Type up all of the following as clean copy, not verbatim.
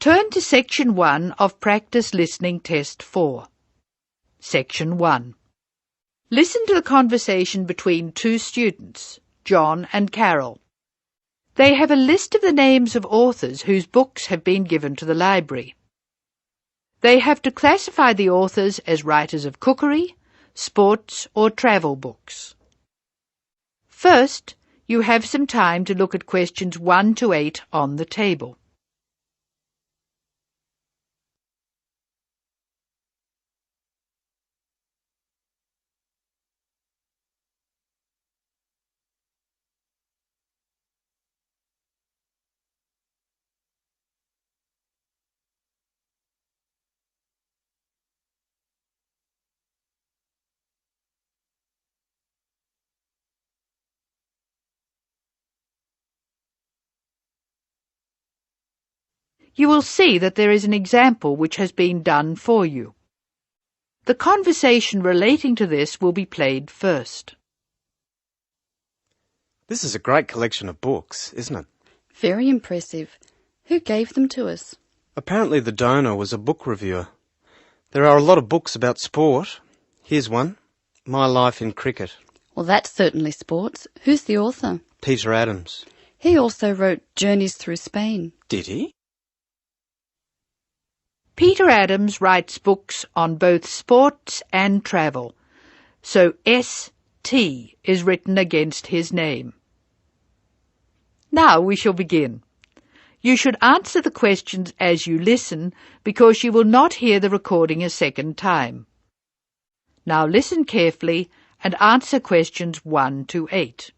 Turn to Section 1 of Practice Listening Test 4. Section 1. Listen to the conversation between two students, John and Carol. They have a list of the names of authors whose books have been given to the library. They have to classify the authors as writers of cookery, sports or travel books. First, you have some time to look at questions 1 to 8 on the table. You will see that there is an example which has been done for you. The conversation relating to this will be played first. This is a great collection of books, isn't it? Very impressive. Who gave them to us? Apparently the donor was a book reviewer. There are a lot of books about sport. Here's one, My Life in Cricket. Well, that's certainly sports. Who's the author? Peter Adams. He also wrote Journeys Through Spain. Did he? Peter Adams writes books on both sports and travel, so S.T. is written against his name. Now we shall begin. You should answer the questions as you listen because you will not hear the recording a second time. Now listen carefully and answer questions 1 to 8.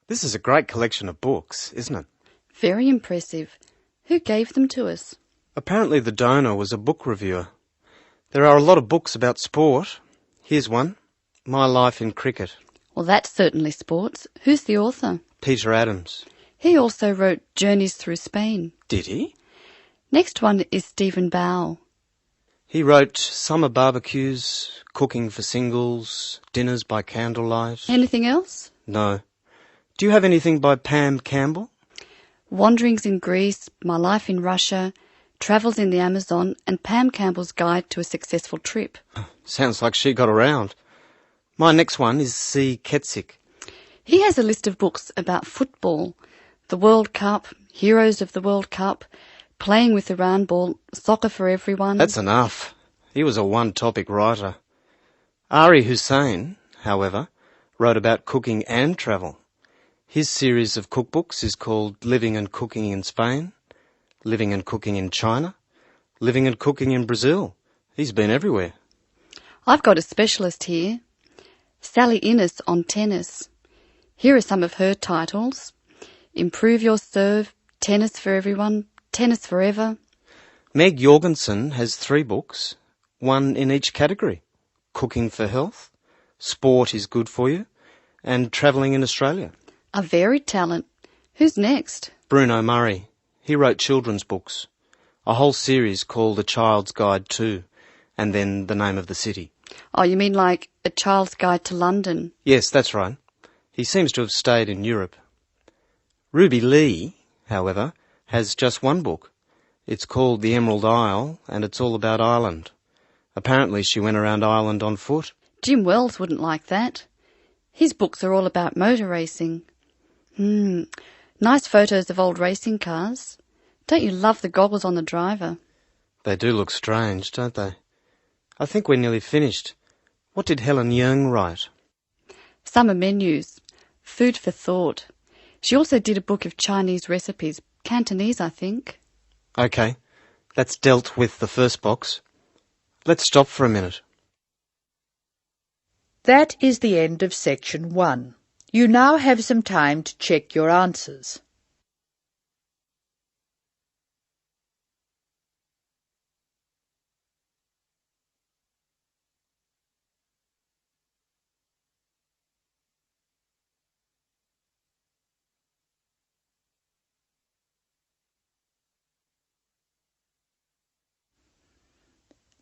This is a great collection of books, isn't it? Very impressive. Who gave them to us? Apparently the donor was a book reviewer. There are a lot of books about sport. Here's one, My Life in Cricket. Well, that's certainly sports. Who's the author? Peter Adams. He also wrote Journeys Through Spain. Did he? Next one is Stephen Bow. He wrote Summer Barbecues, Cooking for Singles, Dinners by Candlelight. Anything else? No. Do you have anything by Pam Campbell? Wanderings in Greece, My Life in Russia, Travels in the Amazon, and Pam Campbell's Guide to a Successful Trip. Sounds like she got around. My next one is C. Ketzik. He has a list of books about football, the World Cup, Heroes of the World Cup, Playing with the Round Ball, Soccer for Everyone. That's enough. He was a one-topic writer. Ari Hussein, however, wrote about cooking and travel. His series of cookbooks is called Living and Cooking in Spain, Living and Cooking in China, Living and Cooking in Brazil. He's been everywhere. I've got a specialist here, Sally Innes on tennis. Here are some of her titles. Improve Your Serve, Tennis for Everyone, Tennis Forever. Meg Jorgensen has 3 books, one in each category. Cooking for Health, Sport is Good for You, and Travelling in Australia. A varied talent. Who's next? Bruno Murray. He wrote children's books, a whole series called A Child's Guide to, and then the name of the city. Oh, you mean like A Child's Guide to London? Yes, that's right. He seems to have stayed in Europe. Ruby Lee, however, has just one book. It's called The Emerald Isle, and it's all about Ireland. Apparently she went around Ireland on foot. Jim Wells wouldn't like that. His books are all about motor racing. Nice photos of old racing cars. Don't you love the goggles on the driver? They do look strange, don't they? I think we're nearly finished. What did Helen Young write? Summer menus. Food for thought. She also did a book of Chinese recipes. Cantonese, I think. OK, that's dealt with the first box. Let's stop for a minute. That is the end of Section 1. You now have some time to check your answers.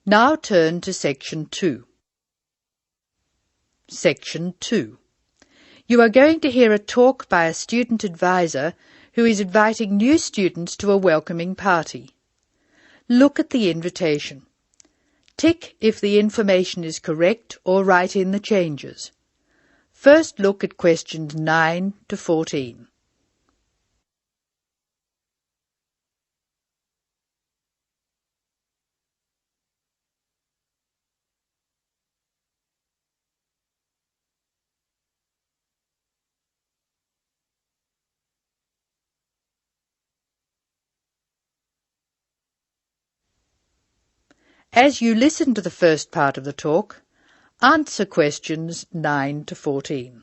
Now turn to Section 2. Section 2. You are going to hear a talk by a student advisor who is inviting new students to a welcoming party. Look at the invitation. Tick if the information is correct or write in the changes. First look at questions 9 to 14. As you listen to the first part of the talk, answer questions 9 to 14.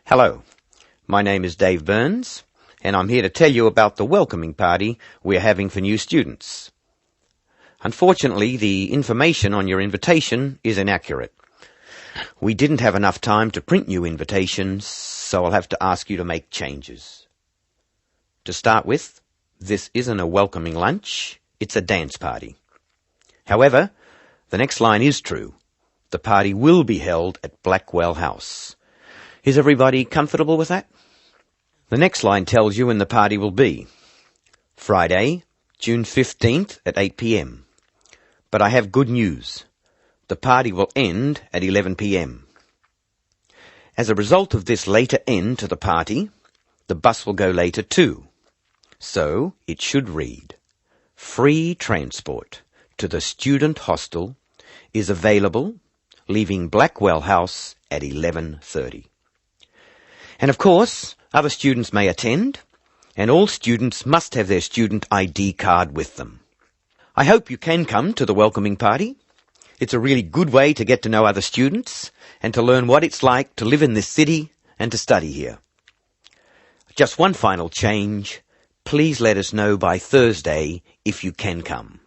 Hello, my name is Dave Burns, and I'm here to tell you about the welcoming party we're having for new students. Unfortunately, the information on your invitation is inaccurate. We didn't have enough time to print new invitations, so I'll have to ask you to make changes. To start with, this isn't a welcoming lunch, it's a dance party. However, the next line is true. The party will be held at Blackwell House. Is everybody comfortable with that? The next line tells you when the party will be. Friday, June 15th at 8 p.m. But I have good news. The party will end at 11 p.m. As a result of this later end to the party, the bus will go later too. So it should read, free transport to the student hostel is available, leaving Blackwell House at 11:30. And of course, other students may attend, and all students must have their student ID card with them. I hope you can come to the welcoming party. It's a really good way to get to know other students and to learn what it's like to live in this city and to study here. Just one final change. Please let us know by Thursday if you can come.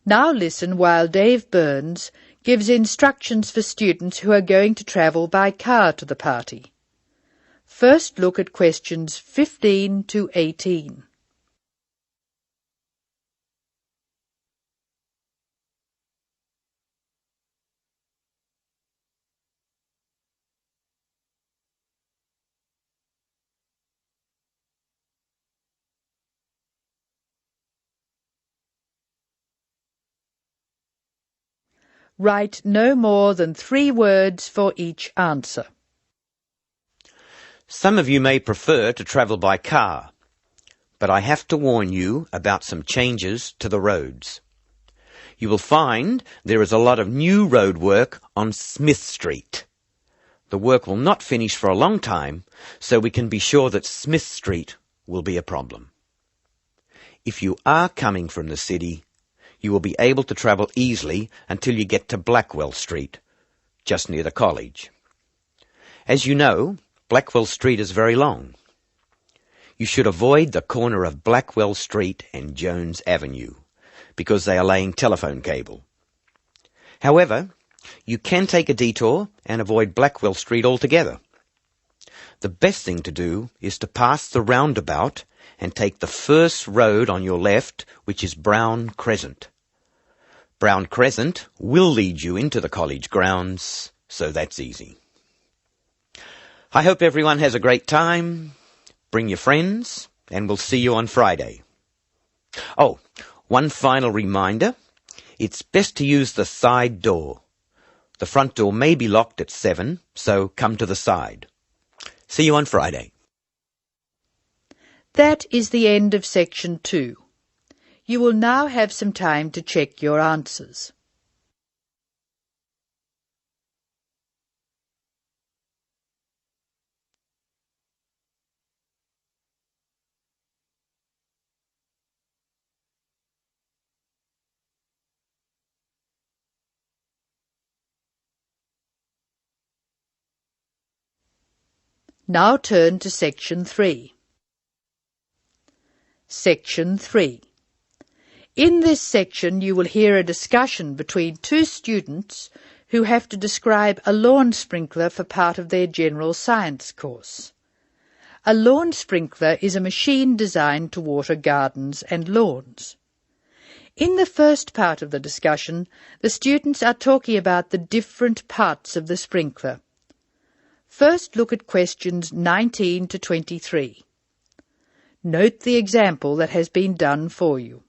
Now listen while Dave Burns gives instructions for students who are going to travel by car to the party. First look at questions 15 to 18. Write no more than 3 words for each answer. Some of you may prefer to travel by car, but I have to warn you about some changes to the roads. You will find there is a lot of new road work on Smith Street. The work will not finish for a long time, so we can be sure that Smith Street will be a problem. If you are coming from the city, you will be able to travel easily until you get to Blackwell Street, just near the college. As you know, Blackwell Street is very long. You should avoid the corner of Blackwell Street and Jones Avenue, because they are laying telephone cable. However, you can take a detour and avoid Blackwell Street altogether. The best thing to do is to pass the roundabout and take the first road on your left, which is Brown Crescent. Brown Crescent will lead you into the college grounds, so that's easy. I hope everyone has a great time. Bring your friends, and we'll see you on Friday. Oh, one final reminder. It's best to use the side door. The front door may be locked at 7, so come to the side. See you on Friday. That is the end of section 2. You will now have some time to check your answers. Now turn to section 3. Section 3. In this section you will hear a discussion between 2 students who have to describe a lawn sprinkler for part of their general science course. A lawn sprinkler is a machine designed to water gardens and lawns. In the first part of the discussion, the students are talking about the different parts of the sprinkler. First look at questions 19 to 23. Note the example that has been done for you.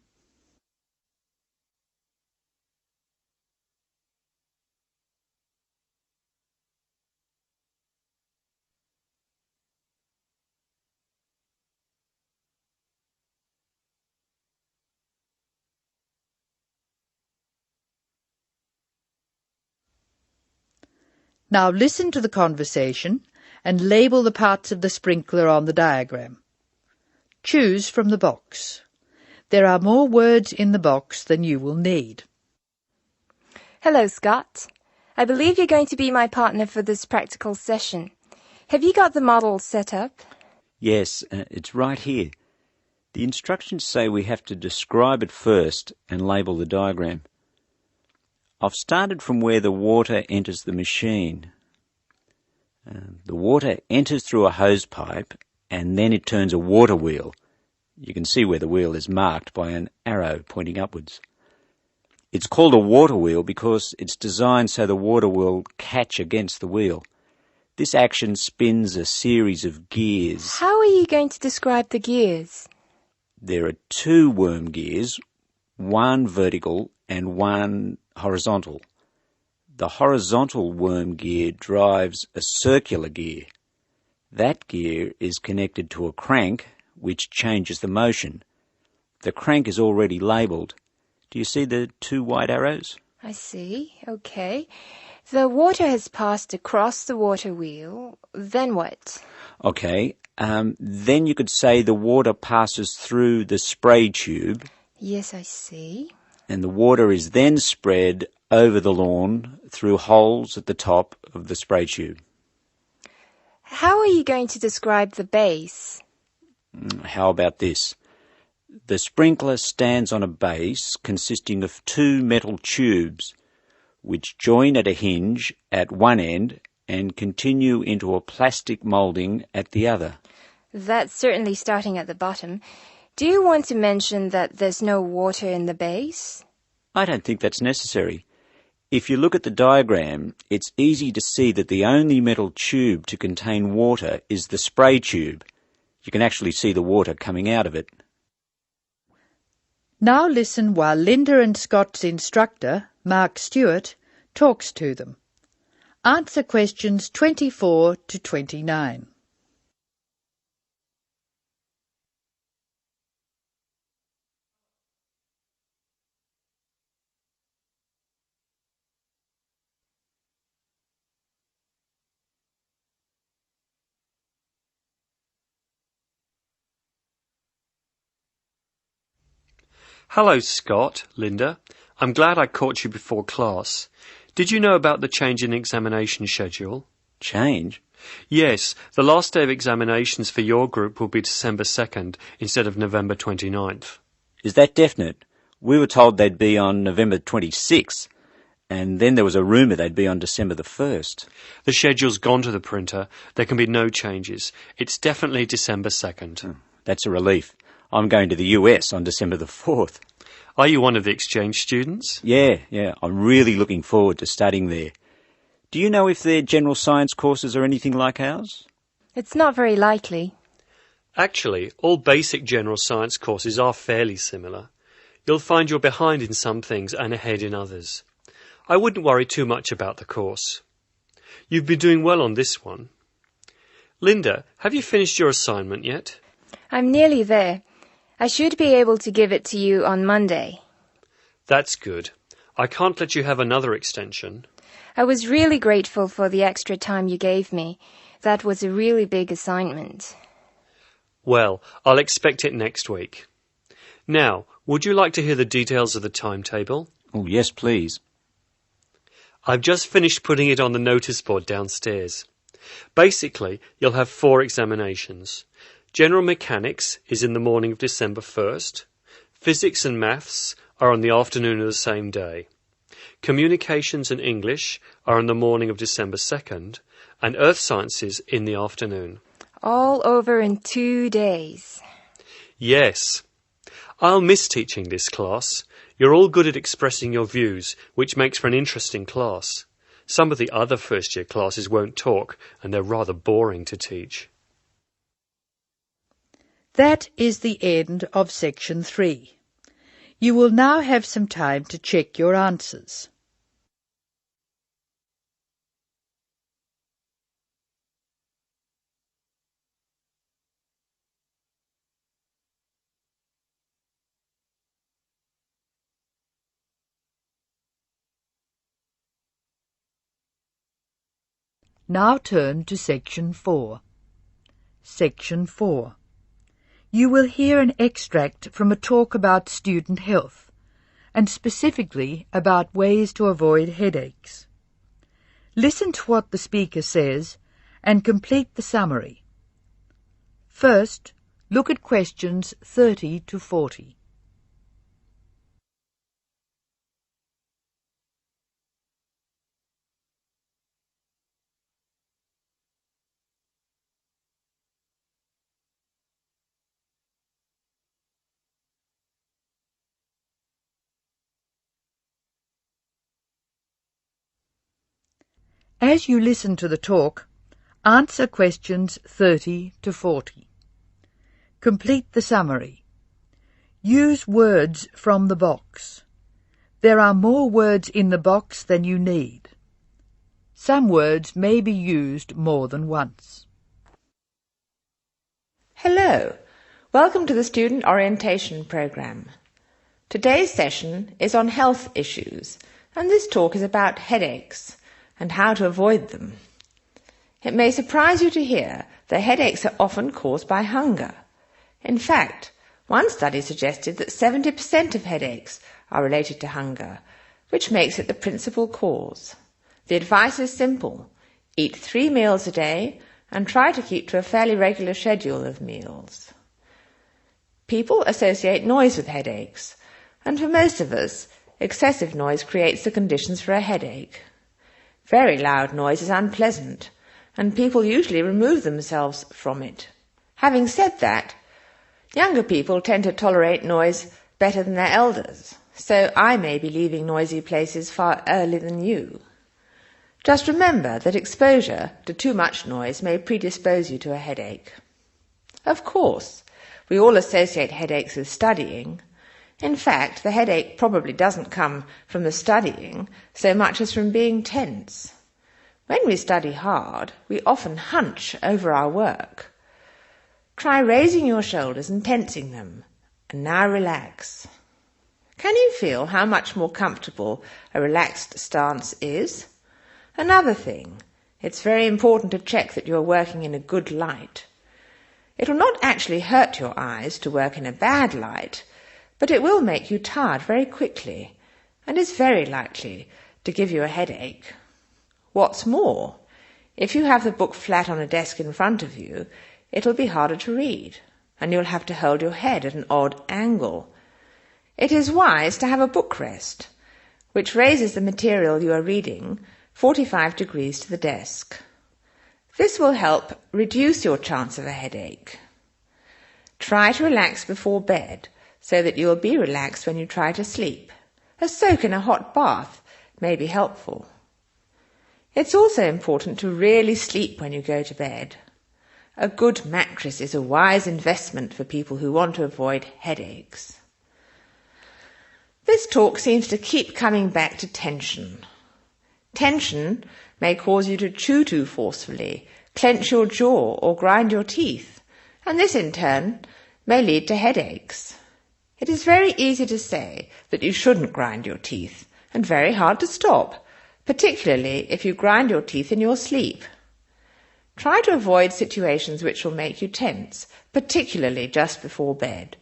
Now listen to the conversation and label the parts of the sprinkler on the diagram. Choose from the box. There are more words in the box than you will need. Hello, Scott. I believe you're going to be my partner for this practical session. Have you got the model set up? Yes, it's right here. The instructions say we have to describe it first and label the diagram. I've started from where the water enters the machine. The water enters through a hose pipe and then it turns a water wheel. You can see where the wheel is marked by an arrow pointing upwards. It's called a water wheel because it's designed so the water will catch against the wheel. This action spins a series of gears. How are you going to describe the gears? There are 2 worm gears, one vertical and one horizontal. The horizontal worm gear drives a circular gear. That gear is connected to a crank which changes the motion. The crank is already labelled. Do you see the 2 white arrows? I see. Okay. The water has passed across the water wheel. Then what? Okay. Then you could say the water passes through the spray tube. Yes, I see. And the water is then spread over the lawn through holes at the top of the spray tube. How are you going to describe the base? How about this? The sprinkler stands on a base consisting of 2 metal tubes which join at a hinge at one end and continue into a plastic moulding at the other. That's certainly starting at the bottom. Do you want to mention that there's no water in the base? I don't think that's necessary. If you look at the diagram, it's easy to see that the only metal tube to contain water is the spray tube. You can actually see the water coming out of it. Now listen while Linda and Scott's instructor, Mark Stewart, talks to them. Answer questions 24 to 29. Hello, Scott, Linda. I'm glad I caught you before class. Did you know about the change in examination schedule? Change? Yes, the last day of examinations for your group will be December 2nd instead of November 29th. Is that definite? We were told they'd be on November 26th, and then there was a rumour they'd be on December the 1st. The schedule's gone to the printer. There can be no changes. It's definitely December 2nd. That's a relief. I'm going to the US on December the 4th. Are you one of the exchange students? Yeah. I'm really looking forward to studying there. Do you know if their general science courses are anything like ours? It's not very likely. Actually, all basic general science courses are fairly similar. You'll find you're behind in some things and ahead in others. I wouldn't worry too much about the course. You've been doing well on this one. Linda, have you finished your assignment yet? I'm nearly there. I should be able to give it to you on Monday. That's good. I can't let you have another extension. I was really grateful for the extra time you gave me. That was a really big assignment. Well, I'll expect it next week. Now, would you like to hear the details of the timetable? Oh, yes, please. I've just finished putting it on the notice board downstairs. Basically, you'll have 4 examinations. General Mechanics is in the morning of December 1st. Physics and Maths are on the afternoon of the same day. Communications and English are on the morning of December 2nd, and Earth Sciences in the afternoon. All over in 2 days. Yes. I'll miss teaching this class. You're all good at expressing your views, which makes for an interesting class. Some of the other first-year classes won't talk, and they're rather boring to teach. That is the end of Section 3. You will now have some time to check your answers. Now turn to Section 4. Section 4. You will hear an extract from a talk about student health, and specifically about ways to avoid headaches. Listen to what the speaker says and complete the summary. First, look at questions 30 to 40. As you listen to the talk, answer questions 30 to 40. Complete the summary. Use words from the box. There are more words in the box than you need. Some words may be used more than once. Hello, welcome to the Student Orientation Programme. Today's session is on health issues, and this talk is about headaches and how to avoid them. It may surprise you to hear that headaches are often caused by hunger. In fact, one study suggested that 70% of headaches are related to hunger, which makes it the principal cause. The advice is simple: eat 3 meals a day and try to keep to a fairly regular schedule of meals. People associate noise with headaches, and for most of us, excessive noise creates the conditions for a headache. Very loud noise is unpleasant, and people usually remove themselves from it. Having said that, younger people tend to tolerate noise better than their elders, so I may be leaving noisy places far earlier than you. Just remember that exposure to too much noise may predispose you to a headache. Of course, we all associate headaches with studying. In fact, the headache probably doesn't come from the studying so much as from being tense. When we study hard, we often hunch over our work. Try raising your shoulders and tensing them, and now relax. Can you feel how much more comfortable a relaxed stance is? Another thing, it's very important to check that you are working in a good light. It will not actually hurt your eyes to work in a bad light, but it will make you tired very quickly and is very likely to give you a headache. What's more, if you have the book flat on a desk in front of you, it'll be harder to read, and you'll have to hold your head at an odd angle. It is wise to have a book rest, which raises the material you are reading 45 degrees to the desk. This will help reduce your chance of a headache. Try to relax before bed, so that you will be relaxed when you try to sleep. A soak in a hot bath may be helpful. It's also important to really sleep when you go to bed. A good mattress is a wise investment for people who want to avoid headaches. This talk seems to keep coming back to tension. Tension may cause you to chew too forcefully, clench your jaw, or grind your teeth, and this in turn may lead to headaches. It is very easy to say that you shouldn't grind your teeth, and very hard to stop, particularly if you grind your teeth in your sleep. Try to avoid situations which will make you tense, particularly just before bed.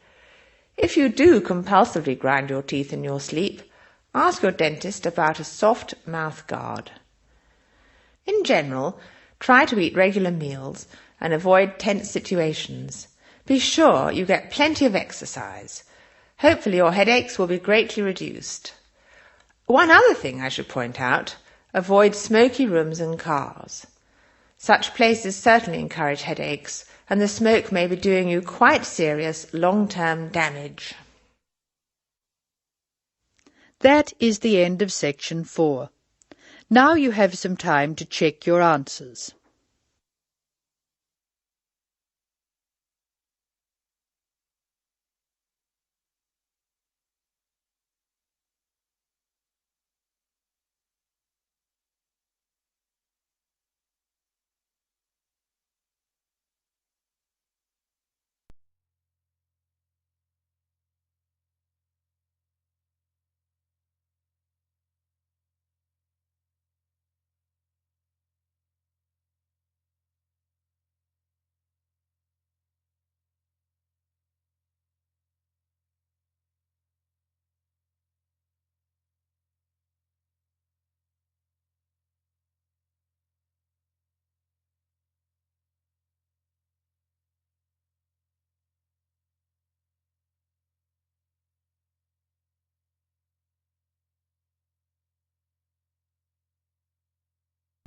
If you do compulsively grind your teeth in your sleep, ask your dentist about a soft mouth guard. In general, try to eat regular meals and avoid tense situations. Be sure you get plenty of exercise. Hopefully your headaches will be greatly reduced. One other thing I should point out, avoid smoky rooms and cars. Such places certainly encourage headaches, and the smoke may be doing you quite serious long-term damage. That is the end of Section 4. Now you have some time to check your answers.